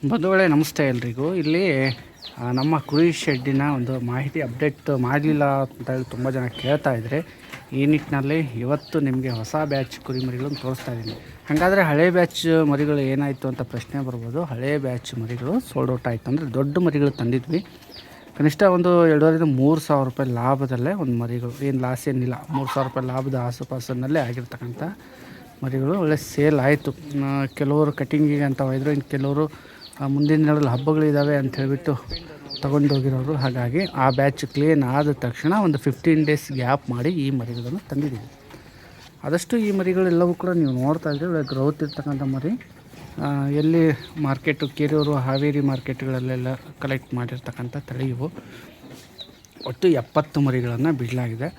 ಬಂಧುಗಳೇ ನಮಸ್ತೆ ಎಲ್ರಿಗೂ. ಇಲ್ಲಿ ನಮ್ಮ ಕುರಿ ಶೆಡ್ಡಿನ ಒಂದು ಮಾಹಿತಿ ಅಪ್ಡೇಟ್ ಮಾಡಲಿಲ್ಲ ಅಂತ ಹೇಳಿ ತುಂಬ ಜನ ಕೇಳ್ತಾ ಇದ್ದಾರೆ. ಈ ನಿಟ್ಟಿನಲ್ಲಿ ಇವತ್ತು ನಿಮಗೆ ಹೊಸ ಬ್ಯಾಚ್ ಕುರಿ ಮರಿಗಳನ್ನು ತೋರಿಸ್ತಾ ಇದ್ದೀನಿ. ಹಾಗಾದರೆ ಹಳೆ ಬ್ಯಾಚ್ ಮರಿಗಳು ಏನಾಯಿತು ಅಂತ ಪ್ರಶ್ನೆ ಬರ್ಬೋದು. ಹಳೆ ಬ್ಯಾಚ್ ಮರಿಗಳು ಸೋಲ್ಡ್ ಔಟ್ ಆಯಿತು. ಅಂದರೆ ದೊಡ್ಡ ಮರಿಗಳು ತಂದಿದ್ವಿ, ಕನಿಷ್ಠ ಒಂದು 2,500-3,000 ರೂಪಾಯಿ ಲಾಭದಲ್ಲೇ ಒಂದು ಮರಿಗಳು, ಏನು ಲಾಸ್ ಏನಿಲ್ಲ, 3,000 ರೂಪಾಯಿ ಲಾಭದ ಆಸುಪಾಸಿನಲ್ಲೇ ಆಗಿರ್ತಕ್ಕಂಥ ಮರಿಗಳು ಒಳ್ಳೆ ಸೇಲ್ ಆಯಿತು. ಕೆಲವರು ಕಟಿಂಗಿಗೆ ಅಂತ ಹೋಯಿದ್ರು, ಇನ್ನು ಕೆಲವರು ಮುಂದಿನ ದಿನಗಳಲ್ಲಿ ಹಬ್ಬಗಳಿದ್ದಾವೆ ಅಂತ ಹೇಳಿಬಿಟ್ಟು ತೊಗೊಂಡೋಗಿರೋರು. ಹಾಗಾಗಿ ಆ ಬ್ಯಾಚ್ ಕ್ಲೀನ್ ಆದ ತಕ್ಷಣ ಒಂದು 15 ಡೇಸ್ ಗ್ಯಾಪ್ ಮಾಡಿ ಈ ಮರಿಗಳನ್ನು ತಂದಿದ್ದೀವಿ. ಆದಷ್ಟು ಈ ಮರಿಗಳೆಲ್ಲವೂ ಕೂಡ ನೀವು ನೋಡ್ತಾ ಇದ್ದರೆ ಒಳ್ಳೆ ಗ್ರೋತ್ ಇರ್ತಕ್ಕಂಥ ಮರಿ. ಎಲ್ಲಿ ಮಾರ್ಕೆಟು ಕೆರೂರು ಹಾವೇರಿ ಮಾರ್ಕೆಟ್ಗಳಲ್ಲೆಲ್ಲ ಕಲೆಕ್ಟ್ ಮಾಡಿರ್ತಕ್ಕಂಥ ತಳಿ ಇವು. ಒಟ್ಟು 70 ಮರಿಗಳನ್ನು ಬಿಡಲಾಗಿದೆ.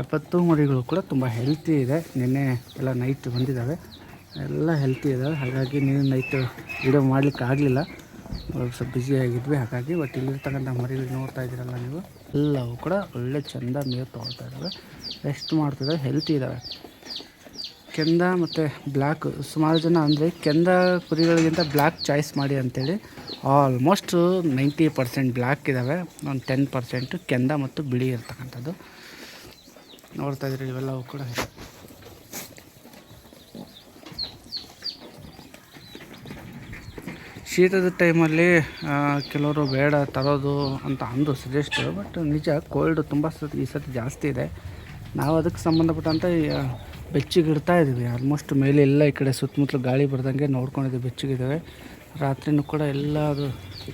70 ಮರಿಗಳು ಕೂಡ ತುಂಬ ಹೆಲ್ತಿ ಇದೆ. ನಿನ್ನೆ ಎಲ್ಲ ನೈಟ್ ಬಂದಿದ್ದಾವೆ, ಎಲ್ಲ ಹೆಲ್ತಿ ಇದ್ದಾವೆ. ಹಾಗಾಗಿ ನೀವು ನೈಟ್ ವಿಡಿಯೋ ಮಾಡಲಿಕ್ಕೆ ಆಗಲಿಲ್ಲ, ಸ್ವಲ್ಪ ಬ್ಯುಸಿಯಾಗಿದ್ವಿ. ಹಾಗಾಗಿ ಬಟ್ ಇಲ್ಲಿರ್ತಕ್ಕಂಥ ಮರಿಗಳು ನೋಡ್ತಾ ಇದ್ದೀರಲ್ಲ ನೀವು, ಎಲ್ಲವೂ ಕೂಡ ಒಳ್ಳೆ ಚೆಂದ ಮೇವು ತೊಗೊಳ್ತಾ ಇದ್ದಾವೆ, ರೆಸ್ಟ್ ಮಾಡ್ತಿದ್ದಾವೆ, ಹೆಲ್ತಿ ಇದ್ದಾವೆ. ಕೆಂದ ಮತ್ತು ಬ್ಲ್ಯಾಕ್ ಸುಮಾರು ಜನ ಅಂದರೆ ಕೆಂದ ಕುರಿಗಳಿಗಿಂತ ಬ್ಲ್ಯಾಕ್ ಚಾಯ್ಸ್ ಮಾಡಿ ಅಂಥೇಳಿ ಆಲ್ಮೋಸ್ಟ್ 90% ಬ್ಲ್ಯಾಕ್ ಇದ್ದಾವೆ, ಒಂದು 10% ಕೆಂದ ಮತ್ತು ಬಿಳಿ ಇರ್ತಕ್ಕಂಥದ್ದು ನೋಡ್ತಾ ಇದ್ದೀರಿ. ಇವೆಲ್ಲವೂ ಕೂಡ ಶೀತದ ಟೈಮಲ್ಲಿ ಕೆಲವರು ಬೇಡ ತರೋದು ಅಂತ ಅಂದು ಸಜೆಸ್ಟ್, ಬಟ್ ನಿಜ ಕೋಲ್ಡ್ ತುಂಬ ಈ ಸತಿ ಜಾಸ್ತಿ ಇದೆ. ನಾವು ಅದಕ್ಕೆ ಸಂಬಂಧಪಟ್ಟಂಥ ಬೆಚ್ಚಿಗಿಡ್ತಾ ಇದ್ದೀವಿ. ಆಲ್ಮೋಸ್ಟ್ ಮೇಲೆ ಎಲ್ಲ ಈ ಕಡೆ ಸುತ್ತಮುತ್ತಲು ಗಾಳಿ ಬರ್ದಂಗೆ ನೋಡ್ಕೊಂಡಿದ್ದೀವಿ, ಬೆಚ್ಚಗಿದ್ದಾವೆ. ರಾತ್ರಿನೂ ಕೂಡ ಎಲ್ಲ ಅದು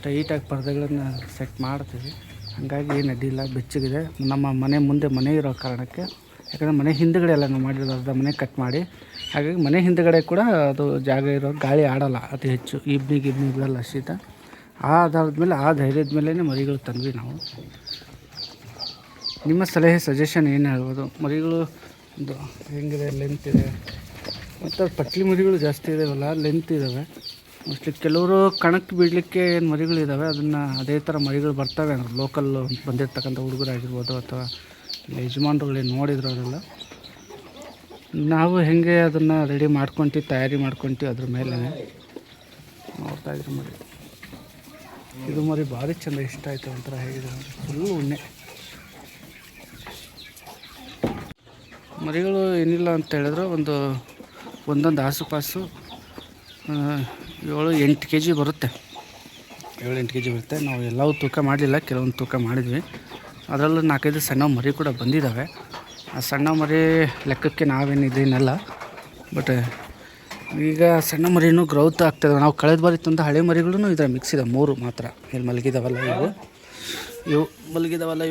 ಟೈಟಾಗಿ ಪರದೆಗಳನ್ನು ಸೆಟ್ ಮಾಡ್ತೀವಿ. ಹಾಗಾಗಿ ಏನು ಅಡ್ಡಿಲ್ಲ, ಬೆಚ್ಚಗಿದೆ. ನಮ್ಮ ಮನೆ ಮುಂದೆ ಮನೆ ಇರೋ ಕಾರಣಕ್ಕೆ, ಯಾಕಂದರೆ ಮನೆ ಹಿಂದುಗಡೆ ಎಲ್ಲ ನಾವು ಮಾಡಿರೋದು ಅರ್ಧ ಮನೆ ಕಟ್ ಮಾಡಿ, ಹಾಗಾಗಿ ಮನೆ ಹಿಂದುಗಡೆ ಕೂಡ ಅದು ಜಾಗ ಇರೋ ಗಾಳಿ ಆಡೋಲ್ಲ ಅತಿ ಹೆಚ್ಚು, ಇಬ್ನಿಗೆ ಬಿಡಲ್ಲ ಶೀತ. ಆ ಆಧಾರದ ಮೇಲೆ, ಆ ಧೈರ್ಯದ ಮೇಲೇ ಮರಿಗಳು ತಂದ್ವಿ ನಾವು. ನಿಮ್ಮ ಸಲಹೆ ಸಜೆಷನ್ ಏನು ಹೇಳ್ಬೋದು? ಮರಿಗಳು ಒಂದು ಹೆಂಗಿದೆ, ಲೆಂತ್ ಇದೆ, ಮತ್ತು ಪಟ್ಲಿ ಮರಿಗಳು ಜಾಸ್ತಿ ಇದಾವಲ್ಲ, ಲೆಂತ್ ಇದ್ದಾವೆ. ಮೋಸ್ಟ್ಲಿ ಕೆಲವರು ಕಣಕ್ಕೆ ಬಿಡಲಿಕ್ಕೆ ಏನು ಮರಿಗಳಿದ್ದಾವೆ, ಅದನ್ನು ಅದೇ ಥರ ಮರಿಗಳು ಬರ್ತವೆ. ಲೋಕಲ್ ಬಂದಿರ್ತಕ್ಕಂಥ ಹುಡುಗರಾಗಿರ್ಬೋದು ಅಥವಾ ಯಜಮಾನ್ರುಗಳೇನು ನೋಡಿದ್ರು ಅದೆಲ್ಲ ನಾವು ಹೆಂಗೆ ಅದನ್ನು ರೆಡಿ ಮಾಡ್ಕೊತೀವಿ, ತಯಾರಿ ಮಾಡ್ಕೊತೀವಿ, ಅದ್ರ ಮೇಲೆ ನೋಡ್ತಾಯಿದ್ರು ಮರಿ. ಇದು ಮರಿ ಭಾರಿ ಚೆಂದ, ಇಷ್ಟ ಆಯಿತು. ಒಂಥರ ಹೇಗಿದೆ, ಫುಲ್ಲು ಉಣ್ಣೆ ಮರಿಗಳು. ಏನಿಲ್ಲ ಅಂತ ಹೇಳಿದ್ರೆ ಒಂದೊಂದು ಆಸುಪಾಸು 7-8 kg ಬರುತ್ತೆ. 7-8 kg ಬರುತ್ತೆ. ನಾವು ಎಲ್ಲವೂ ತೂಕ ಮಾಡಲಿಲ್ಲ, ಕೆಲವೊಂದು ತೂಕ ಮಾಡಿದ್ವಿ. ಅದರಲ್ಲೂ 4-5 ಸಣ್ಣ ಮರಿ ಕೂಡ ಬಂದಿದ್ದಾವೆ. ಆ ಸಣ್ಣ ಮರಿ ಲೆಕ್ಕಕ್ಕೆ ನಾವೇನು ಇದೇನಲ್ಲ, ಬಟ್ ಈಗ ಸಣ್ಣ ಮರಿನೂ ಗ್ರೌತ್ ಆಗ್ತಾಯಿದ್ದಾವೆ. ನಾವು ಕಳೆದ ಬಾರಿ ತಂದ ಹಳೆ ಮರಿಗಳೂ ಇದರ ಮಿಕ್ಸ್ ಇದೆ, 3 ಮಾತ್ರ. ಇಲ್ಲಿ ಮಲಗಿದಾವಲ್ಲ ಇವು ಮಲಗಿದಾವಲ್ಲ,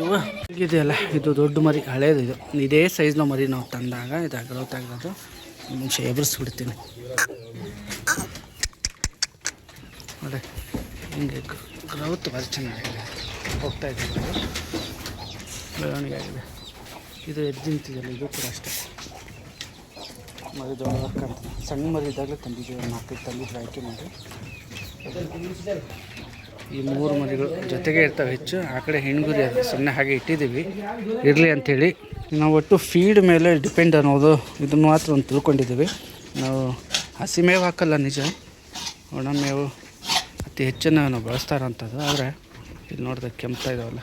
ಮಲಗಿದೆಯಲ್ಲ, ಇದು ದೊಡ್ಡ ಮರಿ, ಹಳೇದು. ಇದೇ ಸೈಜ್ನ ಮರಿ ನಾವು ತಂದಾಗ ಇದು ಗ್ರೌತ್ ಆಗಿರೋದು. ನಿಮಿಷ ಎಬ್ರಿಸ್ಬಿಡ್ತೀನಿ ನೋಡಿ. ಹಿಂಗೆ ಗ್ರೌತ್ ಭಾರಿ ಚೆನ್ನಾಗಿದೆ, ಹೋಗ್ತಾ ಇದ್ದೀವಿ, ಬೆಳವಣಿಗೆ ಆಗಿದೆ. ಇದು ಎದ್ದಿಂತಿದೆಯಲ್ಲ, ಇದು ಕೂಡ ಅಷ್ಟೇ ಮರಿ ದೊಡ್ಡಕ್ಕಂತ. ಸಣ್ಣ ಮರಿ ಇದ್ದಾಗಲೇ ತಂದಿದ್ದೀವಿ, 4 ತಂದಿದ್ರು ಆಯ್ಕೆ ಮಾಡಿ. ಈ 3 ಮರಿಗಳು ಜೊತೆಗೆ ಇರ್ತವೆ ಹೆಚ್ಚು. ಆ ಕಡೆ ಹೆಣ್ಗುರಿ ಅದು ಸುಮ್ಮನೆ ಹಾಗೆ ಇಟ್ಟಿದ್ದೀವಿ ಇರಲಿ ಅಂಥೇಳಿ. ನಾವು ಒಟ್ಟು ಫೀಡ್ ಮೇಲೆ ಡಿಪೆಂಡ್ ಅನ್ನೋದು ಇದನ್ನು ಮಾತ್ರ ಒಂದು ತಿಳ್ಕೊಂಡಿದ್ದೀವಿ ನಾವು. ಹಸಿ ಮೇವು ಹಾಕಲ್ಲ ನಿಜ, ಒಣ ಮೇವು ಅತಿ ಹೆಚ್ಚನ್ನು ನಾವು ಬಳಸ್ತಾರಂಥದ್ದು. ಆದರೆ ಇಲ್ಲಿ ನೋಡಿದ್ರೆ ಕೆಮ್ತಾ ಇದ್ದಾವಲ್ಲ,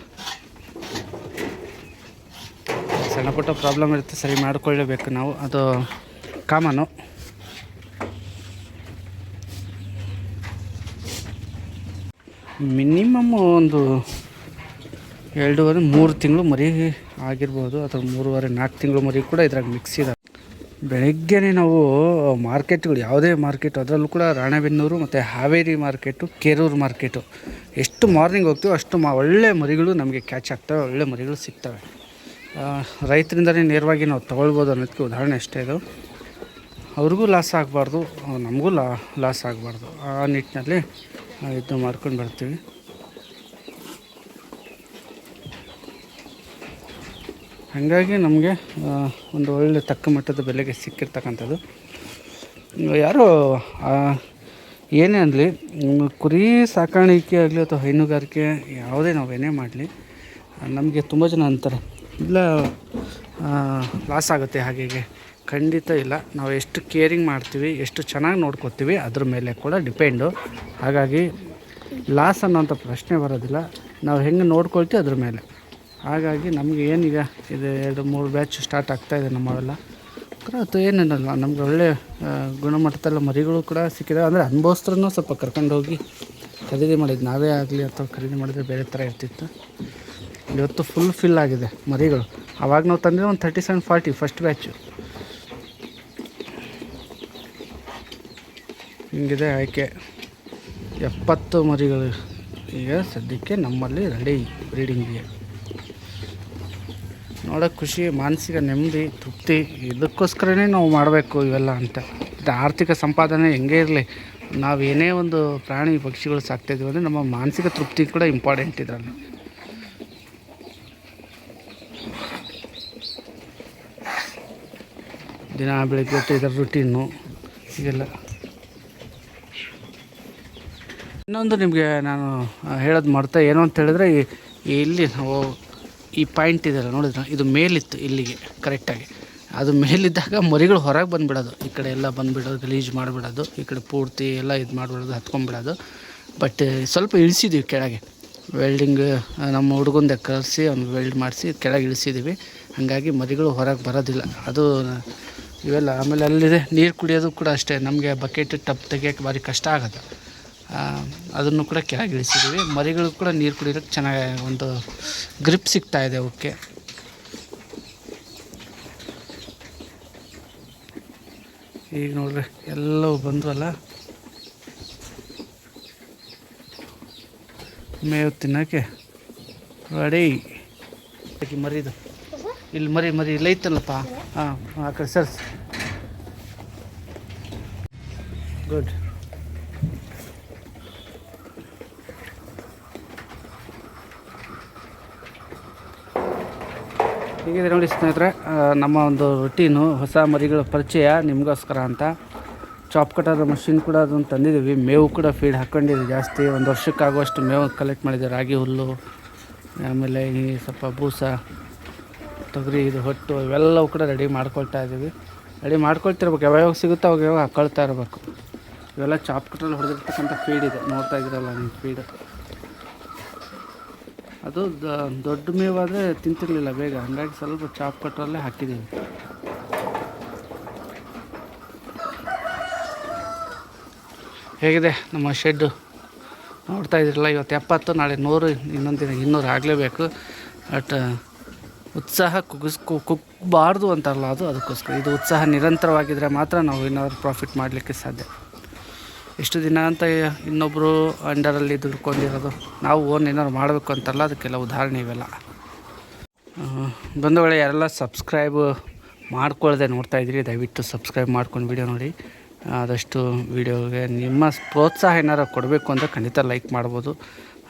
ಸಣ್ಣ ಪುಟ್ಟ ಪ್ರಾಬ್ಲಮ್ ಇರುತ್ತೆ, ಸರಿ ಮಾಡಿಕೊಳ್ಳಬೇಕು ನಾವು, ಅದು ಕಾಮನು. ಮಿನಿಮಮ್ ಒಂದು 2.5-3 ತಿಂಗಳು ಮರಿ ಆಗಿರ್ಬೋದು, ಅಥವಾ 3.5-4 ತಿಂಗಳು ಮರಿ ಕೂಡ ಇದ್ರಾಗ ಮಿಕ್ಸ್ ಇದೆ. ಬೆಳಗ್ಗೆ ನಾವು ಮಾರ್ಕೆಟ್ಗಳು, ಯಾವುದೇ ಮಾರ್ಕೆಟ್, ಅದರಲ್ಲೂ ಕೂಡ ರಾಣೆಬೆನ್ನೂರು ಮತ್ತು ಹಾವೇರಿ ಮಾರ್ಕೆಟು, ಕೆರೂರು ಮಾರ್ಕೆಟು, ಎಷ್ಟು ಮಾರ್ನಿಂಗ್ ಹೋಗ್ತೀವೋ ಅಷ್ಟು ಒಳ್ಳೆ ಮರಿಗಳು ನಮಗೆ ಕ್ಯಾಚ್ ಆಗ್ತವೆ, ಒಳ್ಳೆ ಮರಿಗಳು ಸಿಗ್ತವೆ. ರೈತರಿಂದಲೇ ನೇರವಾಗಿ ನಾವು ತೊಗೊಳ್ಬೋದು ಅನ್ನೋದಕ್ಕೆ ಉದಾಹರಣೆ ಅಷ್ಟೇ ಇದು. ಅವ್ರಿಗೂ ಲಾಸ್ ಆಗಬಾರ್ದು, ನಮಗೂ ಲಾಸ್ ಆಗಬಾರ್ದು, ಆ ನಿಟ್ಟಿನಲ್ಲಿ ಇದು ಮಾಡ್ಕೊಂಡು ಬರ್ತೀವಿ. ಹಾಗಾಗಿ ನಮಗೆ ಒಂದು ಒಳ್ಳೆ ತಕ್ಕ ಮಟ್ಟದ ಬೆಲೆಗೆ ಸಿಕ್ಕಿರ್ತಕ್ಕಂಥದ್ದು. ಯಾರೋ ಏನೇ ಅನ್ನಲಿ, ಕುರಿ ಸಾಕಾಣಿಕೆ ಆಗಲಿ ಅಥವಾ ಹೈನುಗಾರಿಕೆ ಯಾವುದೇ ನಾವು ಏನೇ ಮಾಡಲಿ, ನಮಗೆ ತುಂಬ ಜನ ಅಂತಾರೆ ಇಲ್ಲ ಲಾಸ್ ಆಗುತ್ತೆ ಹಾಗೆ. ಖಂಡಿತ ಇಲ್ಲ. ನಾವು ಎಷ್ಟು ಕೇರಿಂಗ್ ಮಾಡ್ತೀವಿ, ಎಷ್ಟು ಚೆನ್ನಾಗಿ ನೋಡ್ಕೊತೀವಿ ಅದ್ರ ಮೇಲೆ ಕೂಡ ಡಿಪೆಂಡು. ಹಾಗಾಗಿ ಲಾಸ್ ಅನ್ನೋಂಥ ಪ್ರಶ್ನೆ ಬರೋದಿಲ್ಲ. ನಾವು ಹೆಂಗೆ ನೋಡ್ಕೊಳ್ತೀವಿ ಅದ್ರ ಮೇಲೆ. ಹಾಗಾಗಿ ನಮಗೆ ಏನೀಗ ಇದು 2-3 ಬ್ಯಾಚ್ ಸ್ಟಾರ್ಟ್ ಆಗ್ತಾಯಿದೆ ನಮ್ಮವೆಲ್ಲ. ಅದು ಏನೇನಲ್ಲ ನಮ್ಗೆ ಒಳ್ಳೆ ಗುಣಮಟ್ಟದಲ್ಲ ಮರಿಗಳು ಕೂಡ ಸಿಕ್ಕಿದೆ. ಅಂದರೆ ಅನುಭವಸ್ಥರನ್ನು ಸ್ವಲ್ಪ ಕರ್ಕೊಂಡೋಗಿ ಖರೀದಿ ಮಾಡಿದ್ದು ನಾವೇ ಆಗಲಿ ಅಥವಾ ಖರೀದಿ ಮಾಡಿದರೆ ಬೇರೆ ಥರ ಇರ್ತಿತ್ತು. ಇವತ್ತು ಫುಲ್ ಫಿಲ್ ಆಗಿದೆ ಮರಿಗಳು. ಆವಾಗ ನಾವು ತಂದರೆ ಒಂದು 37-40 ಫಸ್ಟ್ ಬ್ಯಾಚು. ಹಿಂಗಿದೆ ಆಯ್ಕೆ. 70 ಮರಿಗಳು ಈಗ ಸದ್ಯಕ್ಕೆ ನಮ್ಮಲ್ಲಿ ರೆಡಿ ಬ್ರೀಡಿಂಗಿಗೆ. ನೋಡೋಕ್ಕೆ ಖುಷಿ, ಮಾನಸಿಕ ನೆಮ್ಮದಿ, ತೃಪ್ತಿ. ಇದಕ್ಕೋಸ್ಕರನೇ ನಾವು ಮಾಡಬೇಕು ಇವೆಲ್ಲ ಅಂತ. ಇದು ಆರ್ಥಿಕ ಸಂಪಾದನೆ ಹೆಂಗೇ ಇರಲಿ, ನಾವು ಏನೇ ಒಂದು ಪ್ರಾಣಿ ಪಕ್ಷಿಗಳು ಸಾಕ್ತಾಯಿದ್ದೀವಿ ಅಂದರೆ ನಮ್ಮ ಮಾನಸಿಕ ತೃಪ್ತಿ ಕೂಡ ಇಂಪಾರ್ಟೆಂಟ್ ಇದರಲ್ಲಿ. ದಿನ ಬೆಳಗ್ಗೆ ಹೊತ್ತು ಇದರ ರುಟೀನು ಹೀಗೆಲ್ಲ. ಇನ್ನೊಂದು ನಿಮಗೆ ನಾನು ಹೇಳೋದು ಮಾಡ್ತಾ ಏನು ಅಂತ ಹೇಳಿದ್ರೆ, ಇಲ್ಲಿ ನಾವು ಈ ಪಾಯಿಂಟ್ ಇದೆಯಲ್ಲ ನೋಡಿದ್ರೆ, ಇದು ಮೇಲಿತ್ತು ಇಲ್ಲಿಗೆ ಕರೆಕ್ಟಾಗಿ. ಅದು ಮೇಲಿದ್ದಾಗ ಮರಿಗಳು ಹೊರಗೆ ಬಂದುಬಿಡೋದು, ಈ ಕಡೆ ಎಲ್ಲ ಬಂದುಬಿಡೋದು, ಗಲೀಜು ಮಾಡಿಬಿಡೋದು, ಈ ಕಡೆ ಪೂರ್ತಿ ಎಲ್ಲ ಇದು ಮಾಡಿಬಿಡೋದು, ಹತ್ಕೊಂಡ್ಬಿಡೋದು. ಬಟ್ ಸ್ವಲ್ಪ ಇಳಿಸಿದ್ದೀವಿ ಕೆಳಗೆ, ವೆಲ್ಡಿಂಗ್ ನಮ್ಮ ಹುಡುಗಂದೆ ಕರೆಸಿ ಅವ್ನಿಗೆ ವೆಲ್ಡ್ ಮಾಡಿಸಿ ಕೆಳಗೆ ಇಳಿಸಿದ್ದೀವಿ. ಹಾಗಾಗಿ ಮರಿಗಳು ಹೊರಗೆ ಬರೋದಿಲ್ಲ. ಅದು ಇವೆಲ್ಲ ಆಮೇಲೆ ಅಲ್ಲಿದೆ ನೀರು ಕುಡಿಯೋದು ಕೂಡ ಅಷ್ಟೇ. ನಮಗೆ ಬಕೆಟ್ ಟಬ್ ತೆಗಿಯೋಕ್ಕೆ ಭಾರಿ ಕಷ್ಟ ಆಗುತ್ತೆ. ಅದನ್ನು ಕೂಡ ಕೆಳಗೆ ಇಳಿಸಿದ್ದೀವಿ. ಮರಿಗಳು ಕೂಡ ನೀರು ಕುಡಿಯೋಕ್ಕೆ ಚೆನ್ನಾಗಿ ಒಂದು ಗ್ರಿಪ್ ಸಿಗ್ತಾಯಿದೆ ಅವಕ್ಕೆ. ಈಗ ನೋಡ್ರಿ ಎಲ್ಲವೂ ಬಂದ್ವಲ್ಲ, ಮೇವು ತಿನ್ನೋಕ್ಕೆ ರೆಡಿ. ಮರಿದು ಇಲ್ಲಿ ಮರಿ ಇಲ್ಲ ಐತಲ್ಲಪ್ಪ. ಹಾಂ ಆ ಕಡೆ ಸರ್, ಗುಡ್. ಹೀಗಿದೆ ನೋಡಿ ಸ್ನೇಹಿತರೆ, ನಮ್ಮ ಒಂದು ರುಟೀನು ಹೊಸ ಮರಿಗಳ ಪರಿಚಯ ನಿಮಗೋಸ್ಕರ ಅಂತ. ಚಾಪ್ ಕಟರ್ ಮಷಿನ್ ಕೂಡ ಅದನ್ನು ತಂದಿದ್ದೀವಿ. ಮೇವು ಕೂಡ ಫೀಡ್ ಹಾಕ್ಕೊಂಡಿದ್ದೀವಿ ಜಾಸ್ತಿ. ಒಂದು ವರ್ಷಕ್ಕಾಗುವಷ್ಟು ಮೇವು ಕಲೆಕ್ಟ್ ಮಾಡಿದ್ದೀವಿ. ರಾಗಿ ಹುಲ್ಲು, ಆಮೇಲೆ ಈ ಸ್ವಲ್ಪ ಬೂಸ, ತೊಗರಿ, ಇದು ಹೊಟ್ಟು, ಇವೆಲ್ಲವೂ ಕೂಡ ರೆಡಿ ಮಾಡ್ಕೊಳ್ತಾ ಇದ್ದೀವಿ. ರೆಡಿ ಮಾಡ್ಕೊಳ್ತಿರ್ಬೇಕು, ಯಾವಾಗ ಸಿಗುತ್ತೋ ಅವಾಗ ಯಾವಾಗ ಹಾಕ್ಕೊಳ್ತಾ ಇರಬೇಕು. ಇವೆಲ್ಲ ಚಾಪ್ ಕಟ್ರಲ್ಲಿ ಹೊಡೆದಿರ್ತಕ್ಕಂಥ ಫೀಡ್ ಇದೆ, ನೋಡ್ತಾ ಇದ್ದೀರಲ್ಲ ನಿಮ್ಮ ಫೀಡ್. ಅದು ದೊಡ್ಡ ಮೇವಾದರೆ ತಿಂತಿರಲಿಲ್ಲ ಬೇಗ, ಹಾಗಾಗಿ ಸ್ವಲ್ಪ ಚಾಪ್ ಕಟ್ರಲ್ಲೇ ಹಾಕಿದ್ದೀವಿ. ಹೇಗಿದೆ ನಮ್ಮ ಶೆಡ್ಡು ನೋಡ್ತಾ ಇದ್ದೀರಲ್ಲ. ಇವತ್ತು 70, ನಾಳೆ 100, ಇನ್ನೊಂದು ದಿನ 200 ಆಗಲೇಬೇಕು. ಬಟ್ ಉತ್ಸಾಹ ಕುಗ್ಗಬಾರ್ದು ಅಂತಾರಲ್ಲ, ಅದಕ್ಕೋಸ್ಕರ. ಇದು ಉತ್ಸಾಹ ನಿರಂತರವಾಗಿದ್ದರೆ ಮಾತ್ರ ನಾವು ಏನಾದರೂ ಪ್ರಾಫಿಟ್ ಮಾಡಲಿಕ್ಕೆ ಸಾಧ್ಯ. ಎಷ್ಟು ದಿನ ಅಂತ ಇನ್ನೊಬ್ಬರು ಅಂಡರಲ್ಲಿ ದುಡ್ಕೊಂಡಿರೋದು, ನಾವು ಓನ್ ಏನಾದ್ರು ಮಾಡಬೇಕು ಅಂತಲ್ಲ, ಅದಕ್ಕೆಲ್ಲ ಉದಾಹರಣೆ ಇವೆಲ್ಲ. ಬಂಧುಗಳೇ, ಯಾರೆಲ್ಲ ಸಬ್ಸ್ಕ್ರೈಬ್ ಮಾಡ್ಕೊಳ್ಳದೆ ನೋಡ್ತಾಯಿದ್ದೀರಿ, ದಯವಿಟ್ಟು ಸಬ್ಸ್ಕ್ರೈಬ್ ಮಾಡ್ಕೊಂಡು ವಿಡಿಯೋ ನೋಡಿ. ಆದಷ್ಟು ವಿಡಿಯೋಗೆ ನಿಮ್ಮ ಪ್ರೋತ್ಸಾಹ ಏನಾರು ಕೊಡಬೇಕು ಅಂದರೆ ಖಂಡಿತ ಲೈಕ್ ಮಾಡ್ಬೋದು.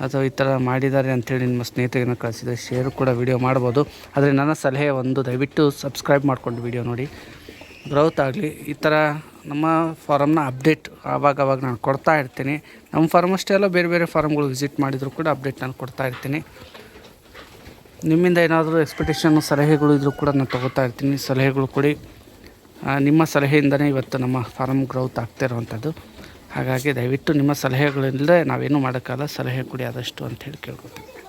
ಅಥವಾ ಈ ಥರ ಮಾಡಿದ್ದಾರೆ ಅಂಥೇಳಿ ನಿಮ್ಮ ಸ್ನೇಹಿತರಿಗೆ ಕಳಿಸಿದರೆ ಶೇರ್ ಕೂಡ ವಿಡಿಯೋ ಮಾಡ್ಬೋದು. ಆದರೆ ನನ್ನ ಸಲಹೆ ಒಂದು, ದಯವಿಟ್ಟು ಸಬ್ಸ್ಕ್ರೈಬ್ ಮಾಡ್ಕೊಂಡು ವಿಡಿಯೋ ನೋಡಿ, ಗ್ರೌತ್ ಆಗಲಿ. ಈ ಥರ ನಮ್ಮ ಫಾರಮ್ನ ಅಪ್ಡೇಟ್ ಆವಾಗವಾಗ ನಾನು ಕೊಡ್ತಾ ಇರ್ತೀನಿ. ನಮ್ಮ ಫಾರಮ್ ಅಷ್ಟೇ ಅಲ್ಲ, ಬೇರೆ ಬೇರೆ ಫಾರಮ್ಗಳು ವಿಸಿಟ್ ಮಾಡಿದರೂ ಕೂಡ ಅಪ್ಡೇಟ್ ನಾನು ಕೊಡ್ತಾ ಇರ್ತೀನಿ. ನಿಮ್ಮಿಂದ ಏನಾದರೂ ಎಕ್ಸ್ಪೆಕ್ಟೇಷನ್ನು ಸಲಹೆಗಳು ಇದ್ದರೂ ಕೂಡ ನಾನು ತೊಗೋತಾ ಇರ್ತೀನಿ. ಸಲಹೆಗಳು ಕೊಡಿ. ನಿಮ್ಮ ಸಲಹೆಯಿಂದನೇ ಇವತ್ತು ನಮ್ಮ ಫಾರಮ್ ಗ್ರೌತ್ ಆಗ್ತಾ ಇರುವಂಥದ್ದು. ಹಾಗಾಗಿ ದಯವಿಟ್ಟು ನಿಮ್ಮ ಸಲಹೆಗಳಿಲ್ಲದೆ ನಾವೇನು ಮಾಡೋಕ್ಕಾಗಲ್ಲ. ಸಲಹೆ ಕೊಡಿ ಆದಷ್ಟು ಅಂಥೇಳಿ ಕೇಳ್ಕೊತೀನಿ.